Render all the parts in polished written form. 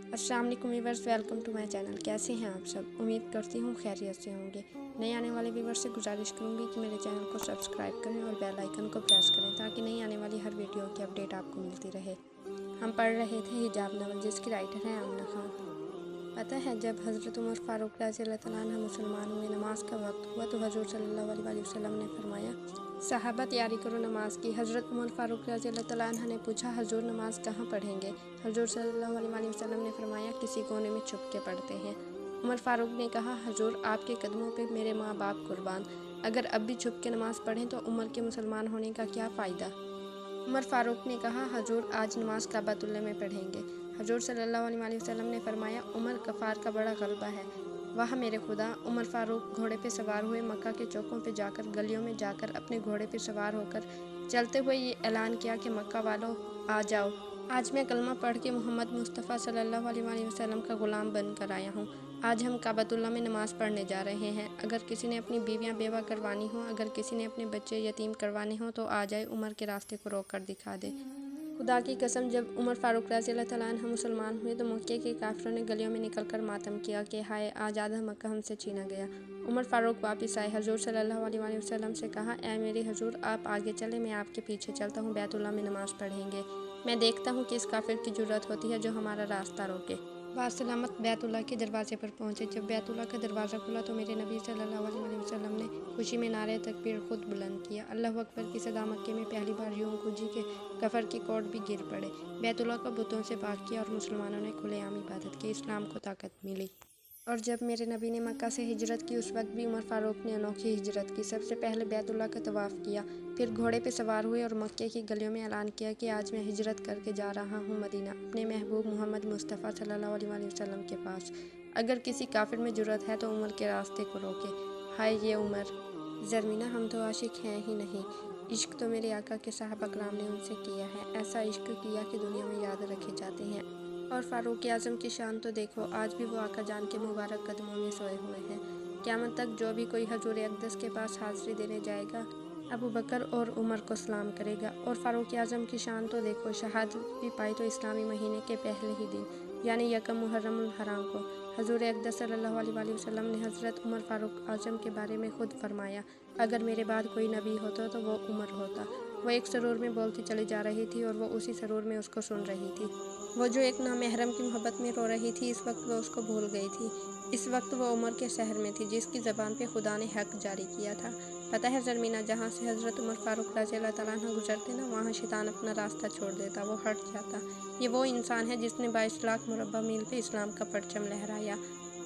अस्सलाम वालेकुम viewers, welcome to my channel. कैसे हैं आप सब? उम्मीद करती हूँ खैरियत से होंगे। नए आने वाले व्यूअर्स से गुजारिश करूँगी कि मेरे चैनल को सब्सक्राइब करें और बेल आइकन को प्रेस करें ताकि नई आने वाली हर वीडियो की अपडेट आपको मिलती रहे। हम पढ़ रहे थे हिजाब नावल, जिसकी राइटर हैं आमना खान। पता है, जब हज़रत उमर फ़ारूक रज़ियल्लाहु तआला अन्हु मुसलमान हुए, नमाज का वक्त हुआ तो हजूर सल्लल्लाहु अलैहि वसल्लम ने फरमाया, सहाबा तैयारी करो नमाज की। हज़रत उमर फ़ारूक रज़ियल्लाहु तआला अन्हु ने पूछा, हजूर नमाज कहाँ पढ़ेंगे? हजूर सल्लल्लाहु अलैहि वसल्लम ने फरमाया, किसी कोने में छुप के पढ़ते हैं। उमर फ़ारूक ने कहा, हजूर आपके कदमों पे मेरे माँ बाप कुर्बान, अगर अब भी छुप के नमाज पढ़ें तो उमर के मुसलमान होने का क्या फ़ायदा? उमर फ़ारूक ने कहा, हजूर आज नमाज काबतुल्लाह में पढ़ेंगे। हजूर सल्लल्लाहु अलैहि वसल्लम ने फरमाया, उमर कफ़ार का बड़ा गलबा है। वाह मेरे खुदा! उमर फ़ारूक घोड़े पे सवार हुए, मक्का के चौकों पे जाकर, गलियों में जाकर अपने घोड़े पे सवार होकर चलते हुए ये ऐलान किया कि मक्का वालों आ जाओ, आज मैं कलमा पढ़ के मोहम्मद मुस्तफ़ा सल्लल्लाहु अलैहि वसल्लम का ग़ुलाम बन कर आया हूँ। आज हम काबतुल्लाह में नमाज़ पढ़ने जा रहे हैं। अगर किसी ने अपनी बीवियाँ बेवा करवानी हो, अगर किसी ने अपने बच्चे यतीम करवाने हों तो आ जाए, उमर के रास्ते को रोक कर दिखा दे। खुदा की कसम, जब उमर फ़ारूक रज़ियल्लाहु तआला अन्हु मुसलमान हुए तो मक्के के काफ़िरों ने गलियों में निकलकर मातम किया कि हाय, आज आधा मक्का हमसे छीना गया। उमर फ़ारूक वापस आए, हजूर सल्लल्लाहु अलैहि वसल्लम से कहा, ऐ मेरे हजूर, आप आगे चले, मैं आपके पीछे चलता हूँ, बैतुल्लाह में नमाज़ पढ़ेंगे। मैं देखता हूँ कि इस काफिर की जुर्रत होती है जो हमारा रास्ता रोके। बासलामत बैतुल्लाह के दरवाजे पर पहुँचे। जब बैतुल्लाह का दरवाज़ा खुला तो मेरे नबी सल्लल्लाहु अलैहि वसल्लम ने खुशी में नारे तकबीर खुद बुलंद किया। अल्लाहु अकबर की सदा मक्के में पहली बार यूं गूंजी कि कफर के कोट भी गिर पड़े। बैतुल्लाह को बुतों से पाक किया और मुसलमानों ने खुलेआम इबादत की। इस्लाम को ताकत मिली। और जब मेरे नबी ने मक्का से हिजरत की, उस वक्त भी उमर फ़ारूक ने अनोखी हिजरत की। सबसे पहले बैतुल्लाह का तवाफ़ किया, फिर घोड़े पे सवार हुए और मक्के की गलियों में ऐलान किया कि आज मैं हिजरत करके जा रहा हूँ मदीना, अपने महबूब मोहम्मद मुस्तफ़ा सल्लल्लाहु अलैहि वसल्लम के पास। अगर किसी काफिर में जुर्रत है तो उमर के रास्ते को रोके। हाय ये उमर! ज़रमीना, हम तो आशिक हैं ही नहीं, इश्क तो मेरे आका के साहबा कराम ने उनसे किया है। ऐसा इश्क किया कि दुनिया में याद रखे जाते हैं। और फ़ारूक आज़म की शान तो देखो, आज भी वो आका जान के मुबारक कदमों में सोए हुए हैं। क़यामत तक जो भी कोई हजूर अक़दस के पास हाज़िरी देने जाएगा, अबू बकर और उमर को सलाम करेगा। और फ़ारूक आज़म की शान तो देखो, शहादत भी पाई तो इस्लामी महीने के पहले ही दिन, यानी यकम मुहर्रमुल हराम को। हजूर अक़दस सल्लल्लाहु अलैहि वसल्लम ने हज़रत उमर फ़ारूक आज़म के बारे में ख़ुद फरमाया, अगर मेरे बाद कोई नबी होता तो वो उमर होता। वो एक सरूर में बोलती चली जा रही थी और वो उसी सरूर में उसको सुन रही थी। वो जो एक नामहरम की मोहब्बत में रो रही थी, इस वक्त वो उसको भूल गई थी। इस वक्त वो उमर के शहर में थी, जिसकी ज़बान पे खुदा ने हक जारी किया था। पता है ज़रमीना, जहाँ से हज़रत उमर फ़ारूक रज़ियल्लाहु तआला अन्हु गुजरते ना, वहाँ शैतान अपना रास्ता छोड़ देता, वो हट जाता। ये वो इंसान है जिसने 22 लाख मुरब्बा मील पे इस्लाम का परचम लहराया।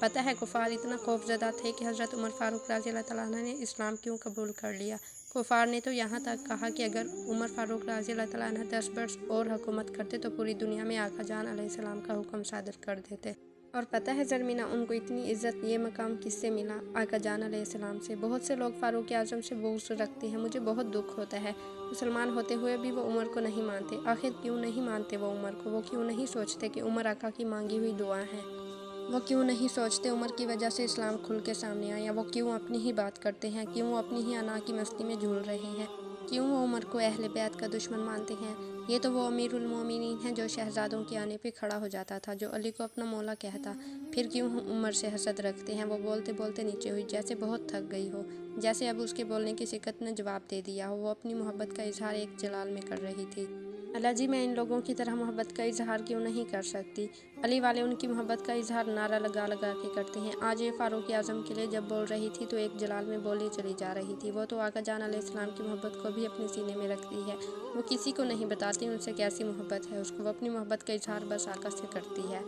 पता है, कुफ़ार इतना खौफज़दा थे कि हज़रत उमर फ़ारूक रज़ियल्लाहु तआला अन्हु ने इस्लाम क्यों कबूल कर लिया। कुफ़ार ने तो यहाँ तक कहा कि अगर उमर फ़ारूक रज़ियल्लाहु तआला अन्हु 10 वर्ष और हुकूमत करते तो पूरी दुनिया में आका जान अलैहिस्सलाम का हुक्म सादर कर देते। और पता है ज़रमीना, उनको इतनी इज़्ज़त, ये मकाम किससे मिला? आका जान अलैहिस्सलाम से। बहुत से लोग फ़ारूक आज़म से बुग़्ज़ रखते हैं, मुझे बहुत दुख होता है। मुसलमान होते हुए भी वो उमर को नहीं मानते। आखिर क्यों नहीं मानते वो उमर को? वो क्यों नहीं सोचते कि उमर आका की मांगी हुई दुआ है? वो क्यों नहीं सोचते उमर की वजह से इस्लाम खुल के सामने आया? वो क्यों अपनी ही बात करते हैं? क्यों वो अपनी ही अना की मस्ती में झूल रहे हैं? क्यों वो उमर को अहले बैत का दुश्मन मानते हैं? ये तो वो अमीरुल मोमिनीन है जो शहजादों के आने पे खड़ा हो जाता था, जो अली को अपना मौला कहता। फिर क्यों उमर से हसद रखते हैं? वो बोलते बोलते नीचे हुई, जैसे बहुत थक गई हो, जैसे अब उसके बोलने की शिकत ने जवाब दे दिया हो। वो अपनी मोहब्बत का इजहार एक जलाल में कर रही थी। अल्लाह जी, मैं इन लोगों की तरह मोहब्बत का इजहार क्यों नहीं कर सकती? अली वाले उनकी मोहब्बत का इजहार नारा लगा लगा के करते हैं। आज ये फ़ारूक आज़म के लिए जब बोल रही थी तो एक जलाल में बोली चली जा रही थी। वो तो आका जान अलैहिस्सलाम की मोहब्बत को भी अपने सीने में रखती है। वो किसी को नहीं बताती उनसे कैसी मोहब्बत है उसको। वो अपनी मोहब्बत का इजहार बस आका से करती है।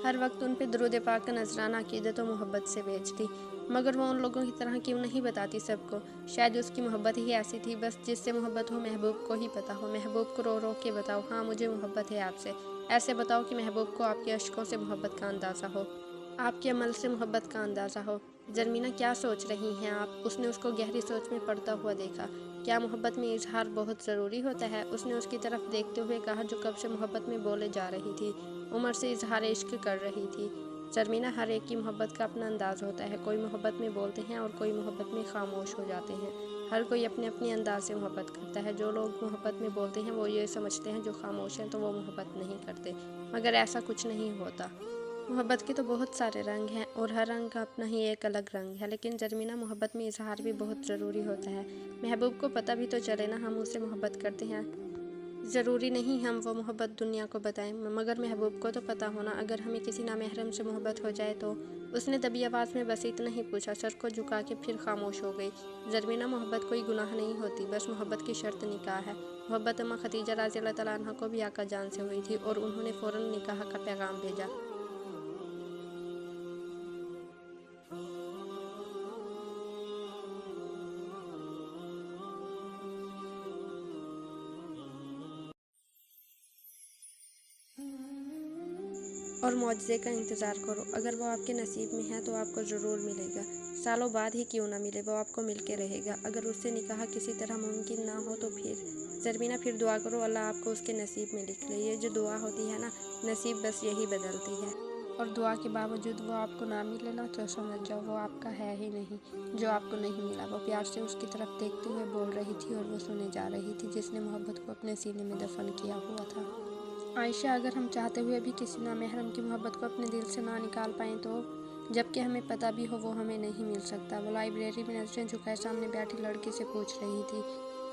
हर वक्त उन पे दरूद पाक का नजराना अक़ीदत और मोहब्बत से भेजती। मगर वो उन लोगों की तरह क्यों नहीं बताती सबको? शायद उसकी मोहब्बत ही ऐसी थी, बस जिससे मोहब्बत हो महबूब को ही पता हो। महबूब को रो रो के बताओ, हाँ मुझे मोहब्बत है आपसे। ऐसे बताओ कि महबूब को आपके अश्कों से मोहब्बत का अंदाज़ा हो, आपके अमल से मोहब्बत का अंदाज़ा हो। ज़रमीना, क्या सोच रही हैं आप? उसने उसको गहरी सोच में पड़ता हुआ देखा। क्या मोहब्बत में इजहार बहुत ज़रूरी होता है? उसने उसकी तरफ देखते हुए कहा, जो कब से मोहब्बत में बोले जा रही थी, उमर से इजहार इश्क कर रही थी। ज़रमीना, हर एक की मोहब्बत का अपना अंदाज़ होता है। कोई मोहब्बत में बोलते हैं और कोई मोहब्बत में खामोश हो जाते हैं। हर कोई अपने अपने अंदाज से मोहब्बत करता है। जो लोग मोहब्बत में बोलते हैं वो ये समझते हैं जो खामोश हैं तो वो मोहब्बत नहीं करते, मगर ऐसा कुछ नहीं होता। मोहब्बत के तो बहुत सारे रंग हैं और हर रंग का अपना ही एक अलग रंग है, लेकिन ज़रमीना मोहब्बत में इजहार भी बहुत ज़रूरी होता है। महबूब को पता भी तो चले ना हम उससे मोहब्बत करते हैं। ज़रूरी नहीं हम वो मोहब्बत दुनिया को बताएं, मगर महबूब को तो पता होना अगर हमें किसी नामहरम से मोहब्बत हो जाए तो। उसने दबी आवाज़ में बस इतना ही पूछा, सर को झुका के फिर खामोश हो गई। ज़रमीना मोहब्बत कोई गुनाह नहीं होती, बस मोहब्बत की शर्त निकाह है। मोहब्बत अम्मा खदीजा रज़ी अल्लाह तआला अन्हा को भी आका जान से हुई थी और उन्होंने फ़ौरन निकाह का पैगाम भेजा। और मुआज़े का इंतज़ार करो, अगर वो आपके नसीब में है तो आपको ज़रूर मिलेगा। सालों बाद ही क्यों ना मिले, वो आपको मिल के रहेगा। अगर उससे निकाह किसी तरह मुमकिन ना हो तो फिर ज़रमीना फिर दुआ करो अल्लाह आपको उसके नसीब में लिख ले। ये जो दुआ होती है ना, नसीब बस यही बदलती है। और दुआ के बावजूद वो आपको ना मिले ना तो समझ जाओ वो आपका है ही नहीं, जो आपको नहीं मिला। वो प्यार से उसकी तरफ देखते हुए बोल रही थी और वो सुने जा रही थी, जिसने मोहब्बत को अपने सीने में दफन किया हुआ था। आयशा, अगर हम चाहते हुए भी किसी नामहरम की मोहब्बत को अपने दिल से ना निकाल पाएँ तो, जबकि हमें पता भी हो वो हमें नहीं मिल सकता। वो लाइब्रेरी में नजरें झुकाए सामने बैठी लड़की से पूछ रही थी,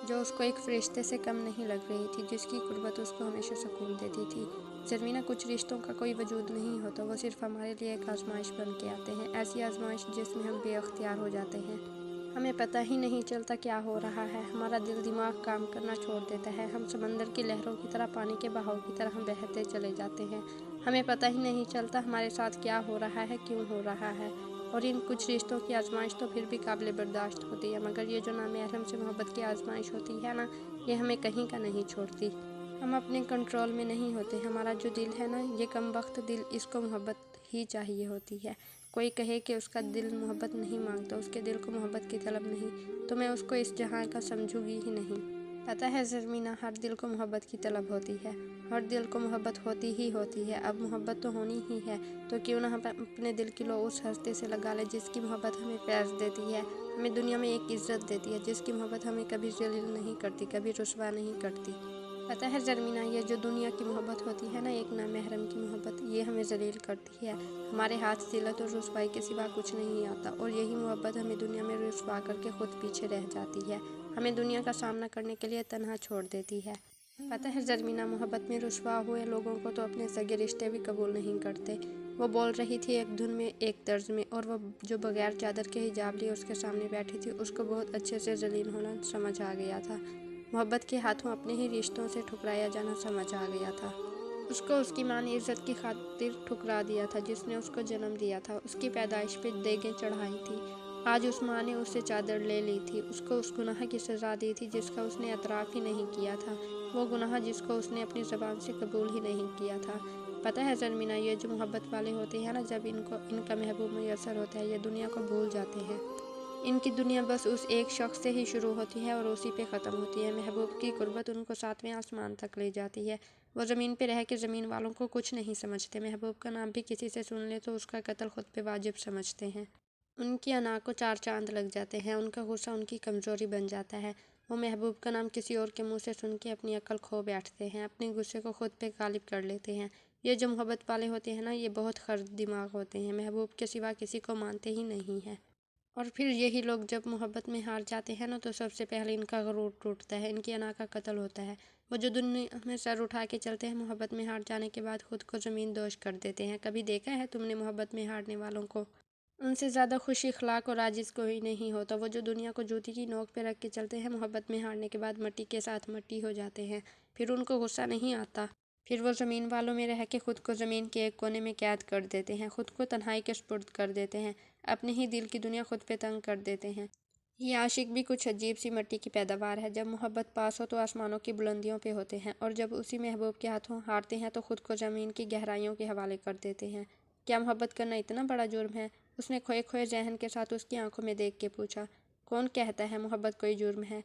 जो उसको एक फरिश्ते से कम नहीं लग रही थी, जिसकी कुर्बत उसको हमेशा सुकून देती थी। ज़रमीना, कुछ रिश्तों का कोई वजूद नहीं होता, वो सिर्फ हमारे लिए एक आजमाइश बन के आते हैं। ऐसी आजमाइश जिसमें हम बेअख्तियार हो जाते हैं। हमें पता ही नहीं चलता क्या हो रहा है, हमारा दिल दिमाग काम करना छोड़ देता है, हम समंदर की लहरों की तरह, पानी के बहाव की तरह हम बहते चले जाते हैं। हमें पता ही नहीं चलता हमारे साथ क्या हो रहा है, क्यों हो रहा है। और इन कुछ रिश्तों की आजमाइश तो फिर भी काबिल बर्दाश्त होती है, मगर ये जो नामहरम से मोहब्बत की आजमाइश होती है ना, ये हमें कहीं का नहीं छोड़ती। हम अपने कंट्रोल में नहीं होते। हमारा जो दिल है ना, ये कम वक्त दिल, इसको मोहब्बत ही चाहिए होती है। कोई कहे कि उसका दिल मोहब्बत नहीं मांगता, उसके दिल को मोहब्बत की तलब नहीं, तो मैं उसको इस जहां का समझूंगी ही नहीं। पता है ज़रमीना, हर दिल को मोहब्बत की तलब होती है, हर दिल को मोहब्बत होती ही होती है। अब मोहब्बत तो होनी ही है, तो क्यों ना हम अपने दिल की लो उस हस्ती से लगा ले जिसकी मोहब्बत हमें फैज़ देती है, हमें दुनिया में एक इज़्ज़त देती है, जिसकी मोहब्बत हमें कभी ज़लील नहीं करती, कभी रुसवा नहीं करती। पता है ज़रमीना, ये जो दुनिया की मोहब्बत होती है ना, एक नामहरम की मोहब्बत, ये हमें जलील करती है। हमारे हाथ जिल्लत और रुसवाई के सिवा कुछ नहीं आता, और यही मोहब्बत हमें दुनिया में रुसवा करके खुद पीछे रह जाती है, हमें दुनिया का सामना करने के लिए तन्हा छोड़ देती है। पता है ज़रमीना, मोहब्बत में रुसवा हुए लोगों को तो अपने सगे रिश्ते भी कबूल नहीं करते। वो बोल रही थी एक धुन में, एक तर्ज में, और वो जो बगैर चादर के हिजाब लिए उसके सामने बैठी थी, उसको बहुत अच्छे से जलील होना समझ आ गया था। मोहब्बत के हाथों अपने ही रिश्तों से ठुकराया जाना समझ आ गया था। उसको उसकी माँ ने इज्जत की खातिर ठुकरा दिया था, जिसने उसको जन्म दिया था, उसकी पैदाइश पे देगें चढ़ाई थी। आज उस माँ ने उससे चादर ले ली थी, उसको उस गुनाह की सज़ा दी थी जिसका उसने एतराफ़ ही नहीं किया था, वो गुनाह जिसको उसने अपनी ज़बान से कबूल ही नहीं किया था। पता है ज़रमीना, ये जो मोहब्बत वाले होते हैं ना, जब इनका महबूब मैसर होता है, ये दुनिया को भूल जाते हैं। इनकी दुनिया बस उस एक शख्स से ही शुरू होती है और उसी पे ख़त्म होती है। महबूब की कुर्बत उनको 7वें आसमान तक ले जाती है। वो ज़मीन पे रह के ज़मीन वालों को कुछ नहीं समझते। महबूब का नाम भी किसी से सुन ले तो उसका कत्ल खुद पे वाजिब समझते हैं। उनकी अना को 4 चांद लग जाते हैं, उनका गुस्सा उनकी कमज़ोरी बन जाता है। वो महबूब का नाम किसी और के मुँह से सुन के अपनी अक्ल खो बैठते हैं, अपने गुस्से को खुद पे गालिब कर लेते हैं। ये जो मोहब्बत वाले होते हैं ना, ये बहुत खर्द दिमाग होते हैं, महबूब के सिवा किसी को मानते ही नहीं हैं। और फिर यही लोग जब मोहब्बत में हार जाते हैं ना, तो सबसे पहले इनका गरूर टूटता है, इनकी अना का कत्ल होता है। वो जो दुनिया में सर उठा के चलते हैं, मोहब्बत में हार जाने के बाद खुद को ज़मीन दोष कर देते हैं। कभी देखा है तुमने मोहब्बत में हारने वालों को? उनसे ज़्यादा खुश इखलाक और आजिज़ कोई नहीं होता। वो जो दुनिया को जूती की नोक पे रख के चलते हैं, मोहब्बत में हारने के बाद मट्टी के साथ मट्टी हो जाते हैं। फिर उनको गुस्सा नहीं आता, फिर वो ज़मीन वालों में रह के खुद को ज़मीन के एक कोने में कैद कर देते हैं, खुद को तन्हाई के सुपुर्द कर देते हैं, अपने ही दिल की दुनिया खुद पे तंग कर देते हैं। ये आशिक भी कुछ अजीब सी मिट्टी की पैदावार है। जब मोहब्बत पास हो तो आसमानों की बुलंदियों पे होते हैं, और जब उसी महबूब के हाथों हारते हैं तो खुद को ज़मीन की गहराइयों के हवाले कर देते हैं। क्या मोहब्बत करना इतना बड़ा जुर्म है? उसने खोए खोए जहन के साथ उसकी आंखों में देख के पूछा। कौन कहता है मोहब्बत कोई जुर्म है?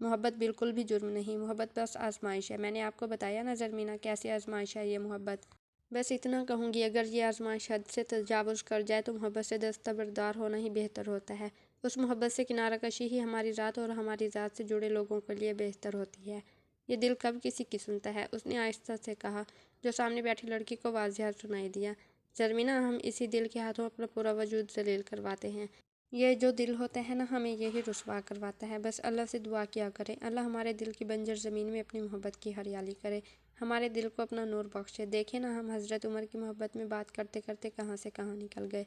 मोहब्बत बिल्कुल भी जुर्म नहीं, मोहब्बत बस आजमाइश है। मैंने आपको बताया ना ज़रमीना, कैसी आजमाइश है ये मोहब्बत। बस इतना कहूँगी, अगर ये आजमाइश हद से तजावुज़ कर जाए तो मोहब्बत से दस्तबरदार होना ही बेहतर होता है। उस मोहब्बत से किनारा कशी ही हमारी ज़ात और हमारी ज़ात से जुड़े लोगों के लिए बेहतर होती है। ये दिल कब किसी की सुनता है, उसने आहिस्ता से कहा, जो सामने बैठी लड़की को वाज़िह सुनाई दिया। ज़रमीना, हम इसी दिल के हाथों अपना पूरा वजूद जलील करवाते हैं। ये जो दिल होता है ना, हमें यही रुसवा करवाता है। बस अल्लाह से दुआ किया करें, अल्लाह हमारे दिल की बंजर ज़मीन में अपनी मोहब्बत की हरियाली करे, हमारे दिल को अपना नूर बख्शे। देखे ना, हम हज़रत उमर की मोहब्बत में बात करते करते कहाँ से कहाँ निकल गए।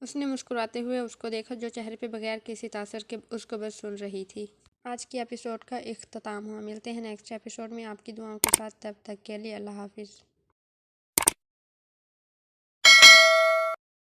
उसने मुस्कुराते हुए उसको देखा, जो चेहरे पे बगैर किसी तासर के उसको बस सुन रही थी। आज की एपिसोड का इख्तिताम हुआ। मिलते हैं नेक्स्ट एपिसोड में आपकी दुआओं के साथ। तब तक के लिए अल्लाह हाफिज़।